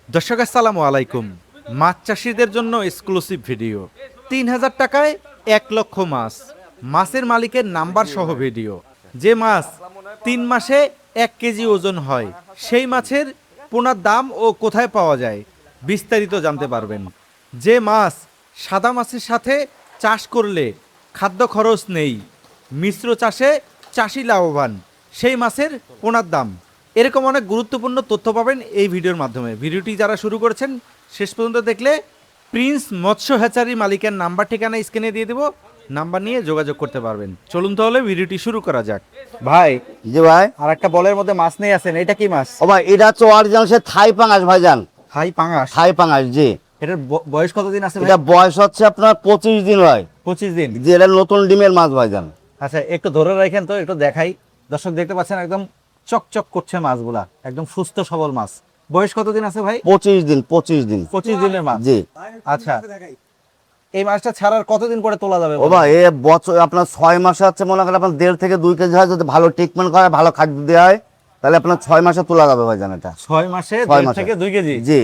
দর্শক আসসালামু আলাইকুম। মাছ চাষিদের জন্য এক্সক্লুসিভ ভিডিও। ৩,০০০ টাকায় ১,০০,০০০ মাছ, মাছের মালিকের নাম্বার সহ ভিডিও। যে মাছ ৩ মাসে ১ কেজি ওজন হয়, সেই মাছের পোনার দাম ও কোথায় পাওয়া যায় বিস্তারিত জানতে পারবেন। যে মাছ সাদা মাছের সাথে চাষ করলে খাদ্য খরচ নেই, মিশ্র চাষে চাষি লাভবান, সেই মাছের পোনার দাম, এরকম অনেক গুরুত্বপূর্ণ তথ্য পাবেন এই ভিডিওর মাধ্যমে। ভিডিওটি যারা শুরু করেছেন শেষ পর্যন্ত দেখলে প্রিন্স মৎস্য হ্যাচারি মালিকের নাম্বার ঠিকানা স্ক্রিনে দিয়ে দেব, নাম্বার নিয়ে যোগাযোগ করতে পারবেন। চলুন তাহলে ভিডিওটি শুরু করা যাক। ভাই, জি ভাই। আর একটা বলের মধ্যে মাছ নিয়ে আছেন, এটা কি মাছ? ও ভাই, এটা হচ্ছে অরিজিনাল সে থাই পাঙাশ ভাইজান। হাই পাঙাশ। থাই পাঙাশ, জি। এটার বয়স কতদিন আছে ভাই? এটা বয়স হচ্ছে আপনার 25 দিন ভাই। 25 দিন। জি, এটা নতুন ডিমের মাছ ভাইজান। আচ্ছা, একটু ধরে রাখেন তো, একটু দেখাই। দর্শক দেখতে পাচ্ছেন একদম চকচক করছে মাছগুলা, একদম সুস্থ সবল মাছ। বয়স কতদিন আছে ভাই? 25 দিন, 25 দিন। 25 দিনের মাছ। জি। আচ্ছা, এই মাছটা ছাড়ার কতদিন পরে তোলা যাবে? ও ভাই, এ বছর আপনার 6 মাসে হচ্ছে মনে করেন আপনার 1.5 থেকে 2 কেজি হয়, যদি ভালো ট্রিটমেন্ট করে, ভালো খাদ্য দেওয়া হয়, তাহলে আপনার 6 মাসে তোলা যাবে ভাইজান। এটা 6 মাসে 6 1.5 মাসে। থেকে 2 কেজি। জি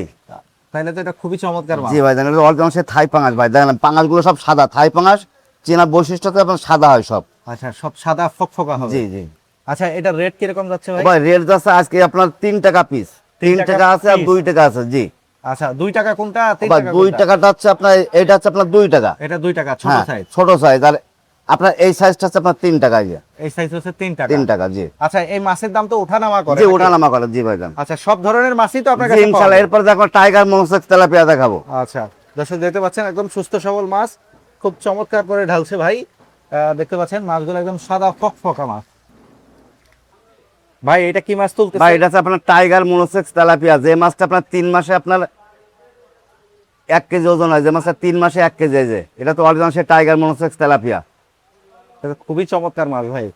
তাহলে তো এটা খুবই চমৎকার মাছ। জি ভাইজান, এটা অরিজিনাল সে থাই পাঙাশ ভাই। দেখেন পাঙাশগুলো সব সাদা। থাই পাঙাশ চেনা বৈশিষ্ট্যতে আপনার সাদা হয় সব। আচ্ছা, সব সাদা ফকফকা হবে। জি জি। আচ্ছা, এটা রেট কিরকম যাচ্ছে ভাই? ভাই রেট যাচ্ছে আজকে আপনার 3 টাকা পিস। 3 টাকা আছে আর 2 টাকা আছে। জি। আচ্ছা, 2 টাকা কোনটা, 3 ভাই টাকা 2 কোনটা? টাকাটা হচ্ছে আপনার, এটা হচ্ছে আপনার 2 টাকা। এটা 2 টাকা, ছোট হ্যাঁ, সাইজ। ছোট সাইজ। আর আপনার এই সাইজটা হচ্ছে আপনার 3 টাকা। জি, এই সাইজ হচ্ছে 3 টাকা। 3 টাকা। জি আচ্ছা, এই মাছের দাম তো ওঠানামা করে জি, নাকি? ওঠানামা করে। জি ভাইজান। আচ্ছা, সব ধরনের মাছই তো আপনার জি কাছে পাওয়া ইনশাআল্লাহ। যায়? এরপর দেখো টাইগার মনোসেক্স তেলাপিয়া দেখাবো। আচ্ছা, দর্শক দেখতে পাচ্ছেন একদম সুস্থ সবল মাছ, খুব চমৎকার করে ঢালছে ভাই। দেখতে পাচ্ছেন মাছগুলো একদম সাদা ফকফকা মাছ। ভাই, এটা কি মাছ তুলতেছে? ভাই এটা হচ্ছে আপনার টাইগার মনোসেক্স তেলাপিয়া। যে মাছটা আপনার 3 মাসে আপনার 1 কেজি ওজন হয়, যে মাছটা 3 মাসে 1 কেজি হয়, যে এটা তো অরিজিনাল সে টাইগার মনোসেক্স তেলাপিয়া। এটা খুবই চমৎকার মাছ ভাই।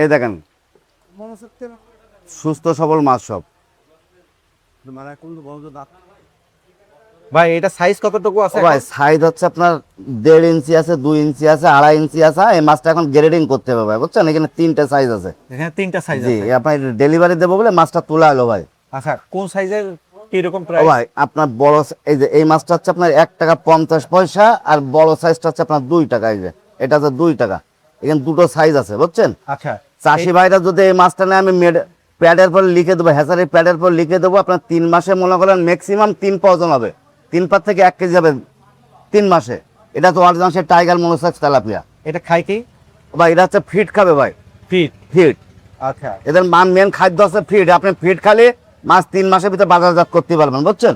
এই দেখেন সুস্থ সবল মাছ সব। ভাই, এটা সাইজ কতটুকু আছে? ভাই সাইজ হচ্ছে আপনার 1.5 ইঞ্চি আছে, 2 ইঞ্চি আছে, 2.5 ইঞ্চি আছে। এই মাছটা এখন গ্রেডিং করতে হবে ভাই, বুঝছেন? এখানে 3টা সাইজ আছে। এখানে 3টা সাইজ জি, আছে। আপনার ডেলিভারি দেবো বলে মাছটা তোলা হলো ভাই। আচ্ছা, কোন সাইজের কি রকম ও প্রাইস? ভাই আপনার বড় এই যে এই মাছটা হচ্ছে আপনার 1 টাকা 50 পয়সা, আর বড় সাইজটা হচ্ছে আপনার 2 টাকা। এই যে এটা হচ্ছে 2 টাকা। এখানে দুটো সাইজ আছে, বুঝছেন? আচ্ছা, চাষি ভাইরা যদি এই মাছটা নেয়, আমি প্যাডের পর লিখে দেবো, হ্যাচারি প্যাডের পর লিখে দেবো। আপনার 3 মাসে মনে করেন ম্যাক্সিমাম 3 পা ওজন হবে, 3 পা থেকে 1 কেজি হবে 3 মাসে। এটা তো অরিজিনাল সে টাইগার মনোসেক্স তেলাপিয়া। এটা খাই কি? ভাই এটা হচ্ছে ফিট খাবে ভাই, ফিট। ফিট। আচ্ছা, এদের মেন খাদ্য আছে ফিট। আপনি ফিট খালে মাছ 3 মাসের ভিতরে বাজারজাত করতে পারবেন, বুঝছেন?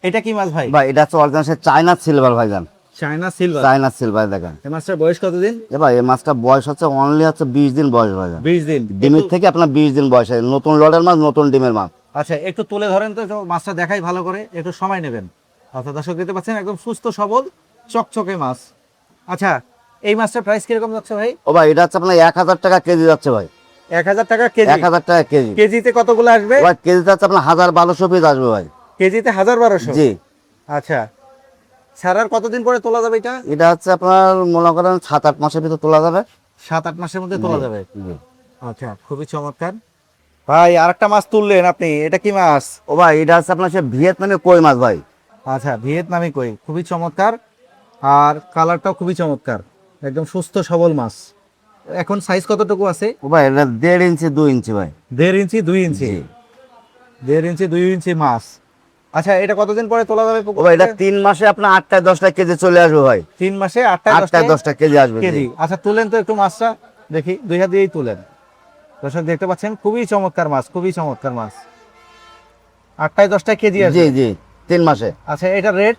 এটা কি মাছ ভাই? ভাই এটা হচ্ছে অরিজিনাল সে চায়না সিলভার ভাইজান। China silver. চায়না সিলভার দেখেন। এই মাছটার বয়স কতদিন? ভাই এই মাছটা বয়স হচ্ছে অনলি হচ্ছে 20 দিন বয়স ভাইজান। 20 দিন। ডিমের থেকে আপনার 20 দিন বয়স। নতুন লটের মাছ, নতুন ডিমের মাছ। আচ্ছা, একটু তুলে ধরেন তো, একটু মাছটা দেখাই ভালো করে, একটু সময় নেবেন। আচ্ছা, দর্শক দেখতে পাচ্ছেন একদম সুস্থ সবল চকচকে মাছ। আচ্ছা, এই মাছটার প্রাইস কিরকম যাচ্ছে ভাই? ও ভাই এটা হচ্ছে আপনার 1000 টাকা কেজি যাচ্ছে ভাই। 1000 টাকা কেজি? 1000 টাকা কেজি। কেজিতে কতগুলো আসবে? ভাই কেজিতে হচ্ছে আপনার 1200 পিস আসবে ভাই। কেজিতে 1200? জি। আচ্ছা, ছাড়ার কতদিন পরে তোলা যাবে এটা? এটা হচ্ছে আপনার মনে করেন 7-8 মাসের ভিতর তোলা যাবে। 7-8 মাসের মধ্যে তোলা যাবে। জি। আচ্ছা, খুবই চমৎকার। ভাই, আরেকটা মাছ তুললেন আপনি, এটা কি মাছ? ও ভাই এটা হচ্ছে আপনার সে ভিয়েতনামের কই মাছ ভাই। আচ্ছা, ভিয়েতনামি কই, খুবই চমৎকার। আর কালারটাও খুবই চমৎকার, একদম সুস্থ সবল মাছ। এখন সাইজ কতটুকু আছে? ও ভাই এটা 1.5 ইঞ্চি 2 ইঞ্চি ভাই। 1.5 ইঞ্চি 2 ইঞ্চি? জি। 1.5 ইঞ্চি 2 ইঞ্চি মাছ। আচ্ছা, এটা কতদিন পরে তোলা যাবে? ও ভাই এটা 3 মাসে আপনার 8টায় 10টায় কেজি চলে আসবে ভাই। 3 মাসে 8টায় 8টায় 10টা কেজি আসবে। কেজি। আচ্ছা, তুলেন তো একটু মাছটা দেখি, 2 হাত দিয়েই তুলেন। দর্শক দেখতে পাচ্ছেন খুবই চমৎকার মাছ, খুবই চমৎকার মাছ। 8টায় 10টায় কেজি জি আসবে? জি, 3 মাসে। আচ্ছা, এটা রেট?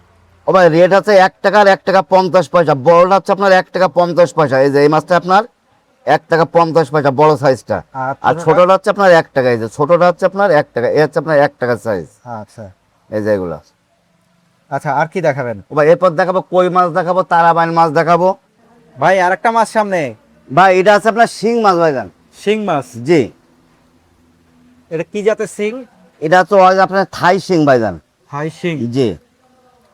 ও ভাই রেট আছে 1 টাকা আর 1 টাকা 50 পয়সা। বড়টা হচ্ছে আপনার 1 টাকা 50 পয়সা। এই যে এই মাছটা আপনার 1 টাকা 50 পয়সা বড় সাইজটা। আর ছোটটা হচ্ছে আপনার 1 টাকা। এই যে ছোটটা হচ্ছে আপনার 1 টাকা। এই হচ্ছে আপনার 1 টাকা সাইজ। আচ্ছা এই যে এগুলো। আচ্ছা, আর কি দেখাবেন? ও ভাই এরপর দেখাবো কই মাছ দেখাবো, তারাবাইন মাছ দেখাবো। ভাই, আরেকটা মাছ সামনে। ভাই এটা আছে আপনার শিং মাছ ভাইজান। শিং মাছ? জি। এটা কি জাতের শিং? এটা হচ্ছে আপনার থাই শিং ভাইজান। হাই শিং। জি।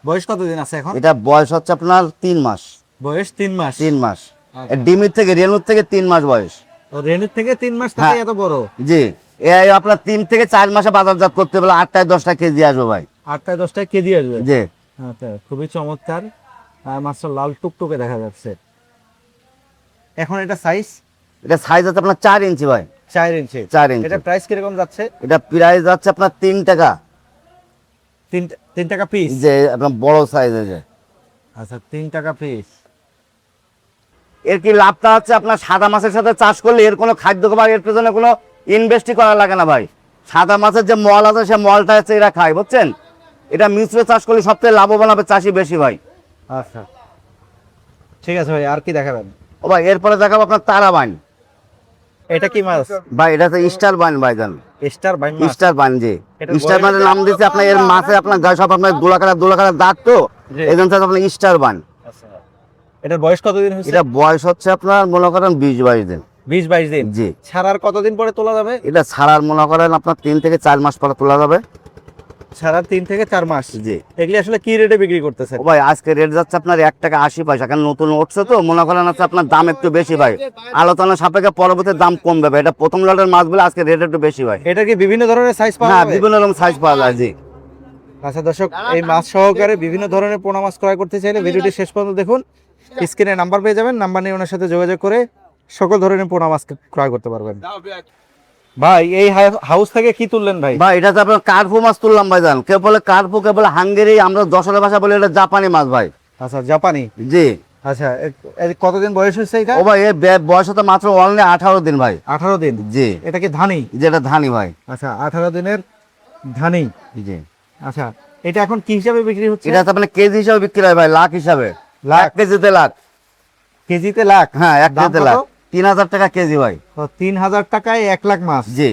বয়স কতদিন আছে এখন? এটা বয়স হচ্ছে আপনার 3 মাস। বয়স 3 মাস? 3 মাস। আচ্ছা। ডিমের থেকে রেণুর থেকে 3 মাস বয়স। ও, রেণুর থেকে 3 মাস হ্যাঁ। থেকে এত বড়? জি। এই আপনার 3 থেকে 4 মাসে বাজারজাত করতে পারলে 8টায় 10টা কেজি আসবে ভাই। 8টায় 10টায় কেজি আসবে। জি। আচ্ছা, খুবই চমৎকার। মাছটা লাল টুকটুকে দেখা যাচ্ছে। এখন এটা সাইজ? এটা সাইজ আছে আপনার 4 ইঞ্চি ভাই। 4 ইঞ্চি। 4 ইঞ্চি। এটা প্রাইস কিরকম যাচ্ছে? এটা প্রাইস যাচ্ছে আপনার 3 টাকা। 3 টাকা পিস? যে আপনার বড় সাইজের যে। আচ্ছা, 3 টাকা পিস। এর কি লাভটা হচ্ছে আপনার সাদা মাছের সাথে চাষ করলে এর কোনো খাদ্য খাবার এর পেছনে কোনো ইনভেস্টই করা লাগে না ভাই। সাদা মাছের যে মল আছে সে মলটা হচ্ছে এরা খায়, বুঝছেন? এটা মিশ্র চাষ করলে সবথেকে লাভবান হবে চাষি বেশি ভাই। আচ্ছা, ঠিক আছে ভাই, আর কি দেখাবেন? ও ভাই এরপরে দেখাবো আপনার তারা বাইন। এটা কি মাছ? ভাই এটা তো স্টার বাইন ভাই জান। স্টার বাইন মাছ? স্টার বাইন জি। এটার স্টার বয়স বাইনের নাম দিচ্ছে আপনার এর মাছে আপনার গায়ে সব আপনার দোলাকারা দাঁত তো জি। এই জন্য আপনার স্টার বাইন। আচ্ছা, এটার বয়স কতদিন হয়েছে? এটা বয়স হচ্ছে আপনার মনে করেন 20-22 দিন। 20-22 দিন। জি। ছাড়ার কতদিন পরে তোলা যাবে? এটা ছাড়ার মনে করেন আপনার 3 থেকে 4 মাস পরে তোলা যাবে। ছাড়ার 3 থেকে 4 মাস। জি। এগুলি আসলে কি রেটে বিক্রি করতেছেন? ও ভাই আজকে রেট যাচ্ছে আপনার 1 টাকা 80 পয়সা, কারণ নতুন উঠছে তো মনে করেন আছে আপনার দাম একটু বেশি ভাই। আলোচনা সাপেক্ষে পরবর্তী দাম কমবে ভাই। এটা প্রথম লটের মাছগুলো আজকে রেট একটু বেশি ভাই। এটা কি বিভিন্ন ধরনের সাইজ পাওয়া হ্যাঁ যাবে? বিভিন্ন রকম সাইজ পাওয়া যায় জি। আচ্ছা দর্শক, এই মাছ সহকারে বিভিন্ন ধরনের পোনা মাছ ক্রয় করতে চাইলে ভিডিওটি শেষ পর্যন্ত দেখুন। স্ক্রিনে নাম্বার পেয়ে যাবেন, নাম্বার নিয়ে ওনার সাথে যোগাযোগ করে সকল ধরনের পোনা মাছ ক্রয় করতে পারবেন। ভাই এই হাউস থেকে কি তুললেন ভাই? ভাই এটা তো আপনার কার্পু মাছ তুললাম ভাই জান। কেউ বলে কার্পু, কেউ বলে হাঙ্গেরি, আমরা যশোরের ভাষা বলি এটা জাপানি মাছ ভাই। আচ্ছা, জাপানি। জি। আচ্ছা, এর কতদিন বয়স হচ্ছে এটা? ও ভাই এর বয়স তো মাত্র অনলি 18 দিন ভাই। 18 দিন? জি। এটা কি ধানি? যেটা ধানি ভাই। আচ্ছা, 18 দিনের ধানি। জি। আচ্ছা, এটা এখন কি হিসাবে বিক্রি হচ্ছে? এটা তো আপনার কেজি হিসাবে বিক্রি হয় ভাই, লাখ হিসাবে। লাখ? 1 কেজিতে লাখ। কেজিতে লাখ? হ্যাঁ 1 দাম কেজিতে কত? লাখ। 3000 টাকা কেজি ভাই। তো 3000 টাকায় 1 লাখ মাছ। জি।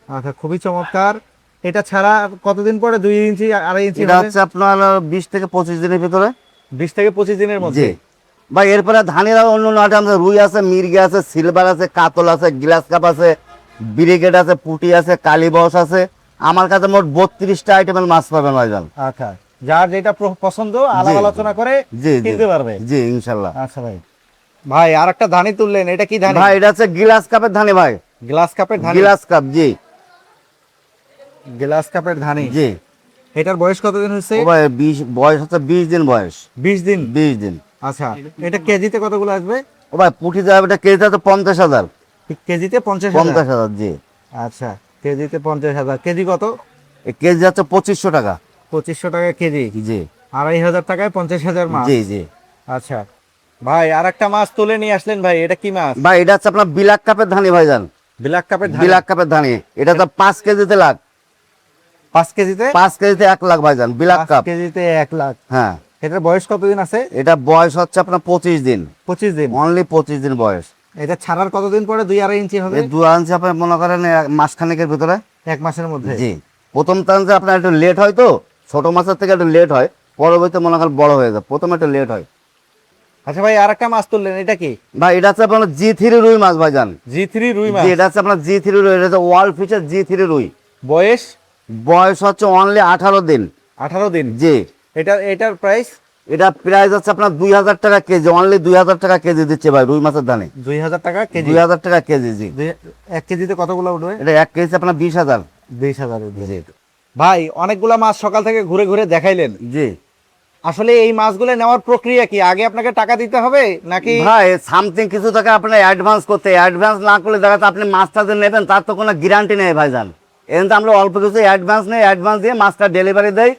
আচ্ছা, খুবই চমৎকার। এটা ছাড়া কতদিন পরে 2 ইঞ্চি 2.5 ইঞ্চি এটা হবে? হচ্ছে আপনার 20 থেকে 25 দিনের ভিতরে। 20 থেকে 25 দিনের মধ্যে? জি ভাই। এরপরে ধানের অন্য অন্য আইটেম আছে, রুই আছে, মির্গে আছে, সিলভার আছে, কাতল আছে, গ্লাস কাপ আছে, ব্রিগেড আছে, পুটি আছে, কালীবস আছে। আমার কাছে মোট 32টা আইটেমের মাছ পাবেন ভাইজান। আচ্ছা, যার যেটা পছন্দ আলাপ আলোচনা করে জি জি কিনতে পারবে। জি ইনশাআল্লাহ। আচ্ছা ভাই, ভাই আর একটা ধানি তুললেন, এটা কি ধানি? ভাই এটা হচ্ছে গ্লাস কাপের ধানি ভাই। গ্লাস কাপের ধানি? গ্লাস কাপ জি। গ্লাস কাপের ধানি। জি। এটার বয়স কতদিন হচ্ছে? ও ভাই 20 বয়স হচ্ছে 20 দিন বয়স। 20 দিন? 20 দিন। আচ্ছা, এটা কেজিতে কতগুলো আসবে? ও ভাই পুঁটি যাবে এটা কেজিতে তো 50,000। কেজিতে 50,000? 50,000 জি। আচ্ছা, কেজিতে 50,000। কেজি কত? এই কেজি যাচ্ছে 2500 টাকা। 2500 টাকা কেজি? জি। 2,500 টাকায় 50,000 মাছ? জি জি। আচ্ছা ভাই, আর একটা মাছ তুলে নিয়ে আসলেন ভাই, এটা কি মাছ? ভাই এটা হচ্ছে আপনার বিলাক কাপের ধানি ভাইজান। ব্ল্যাক কাপের ধানি? বিলাক কাপের ধানি। এটা তো 5 কেজিতে লাখ। 5 কেজিতে? 5 কেজিতে 1 লাখ ভাইজান, বিলাক 5 কাপ। কেজিতে 1 লাখ? হ্যাঁ। এটার বয়স কতদিন আছে? এটা বয়স হচ্ছে আপনার 25 দিন। 25 দিন? অনলি 25 দিন বয়স। এটা ছাড়ার কতদিন পরে 2-2.5 ইঞ্চি হবে? এই 2 ইঞ্চি আপনি মনে করেন মাসখানেকের ভিতরে। 1 মাসের মধ্যে? জি। প্রথম টানতে আপনার একটু লেট হয় তো, ছোট মাছের থেকে একটু লেট হয়, পরবর্তীতে মনে করেন বড় হয়ে যায়, প্রথমে একটু লেট হয়। আচ্ছা ভাই, আর একটা মাছ তুললেন, এটা কি? ভাই এটা হচ্ছে আপনার G3 রুই মাছ ভাইজান। G3 রুই মাছ? জি, এটা হচ্ছে আপনার G3 রুই। এটা হচ্ছে ওয়ার্ল্ড ফিশের G3 রুই। বয়স? বয়স হচ্ছে অনলি 18 দিন। 18 দিন? জি। এটার প্রাইস? এটা প্রাইস হচ্ছে আপনার 2000 টাকা কেজি, অনলি 2000 টাকা কেজি দিচ্ছে ভাই রুই মাছের দানে। 2000 টাকা কেজি? 2000 টাকা কেজি জি। 1 কেজিতে কতগুলো উঠবে? এটা 1 কেজি আপনার 20,000। 20,000 উঠবে। ভাই অনেকগুলা মাছ সকাল থেকে ঘুরে ঘুরে দেখাইলেন, জি। আসলে এই মাছগুলো নেওয়ার প্রক্রিয়া কি? আগে আপনাকে টাকা দিতে হবে নাকি? ভাই সামথিং কিছু টাকা আপনার অ্যাডভান্স করতে, অ্যাডভান্স না করলে দেখা যাচ্ছে আপনি মাছটা যে নেবেন তার তো কোনো গ্যারান্টি নেই ভাইজান। এখানে তো আমরা অল্প কিছু অ্যাডভান্স নেই, অ্যাডভান্স দিয়ে মাছটা ডেলিভারি দেয়।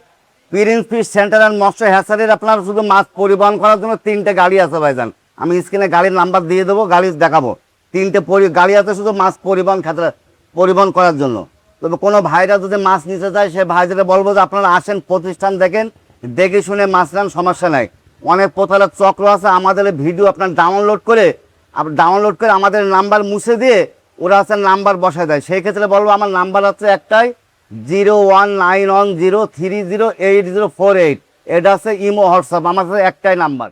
প্রিন্স ফিশ সেন্টার অ্যান্ড মৎস্য হ্যাচারির আপনার শুধু মাছ পরিবহন করার জন্য 3টে গাড়ি আছে ভাইজান। আমি স্ক্রিনে গাড়ির নাম্বার দিয়ে দেবো, গাড়ি দেখাবো। 3টে গাড়ি আছে শুধু মাছ পরিবহন ক্ষেত্রে, পরিবহন করার জন্য। তবে কোনো ভাইরা যদি মাছ নিতে চায় সে ভাইদের বলবো যে আপনারা আসেন, প্রতিষ্ঠান দেখেন, দেখে শুনে মাছ নেন, সমস্যা নাই। অনেক প্রতারক চক্র আছে, আমাদের ভিডিও আপনার ডাউনলোড করে আমাদের নাম্বার মুছে দিয়ে ওরা আছে নাম্বার বসায় দেয়। সেই ক্ষেত্রে বলবো আমার নাম্বার হচ্ছে একটাই, 01910308048। এটা আছে ইমো হোয়াটসঅ্যাপ, আমার একটাই নাম্বার।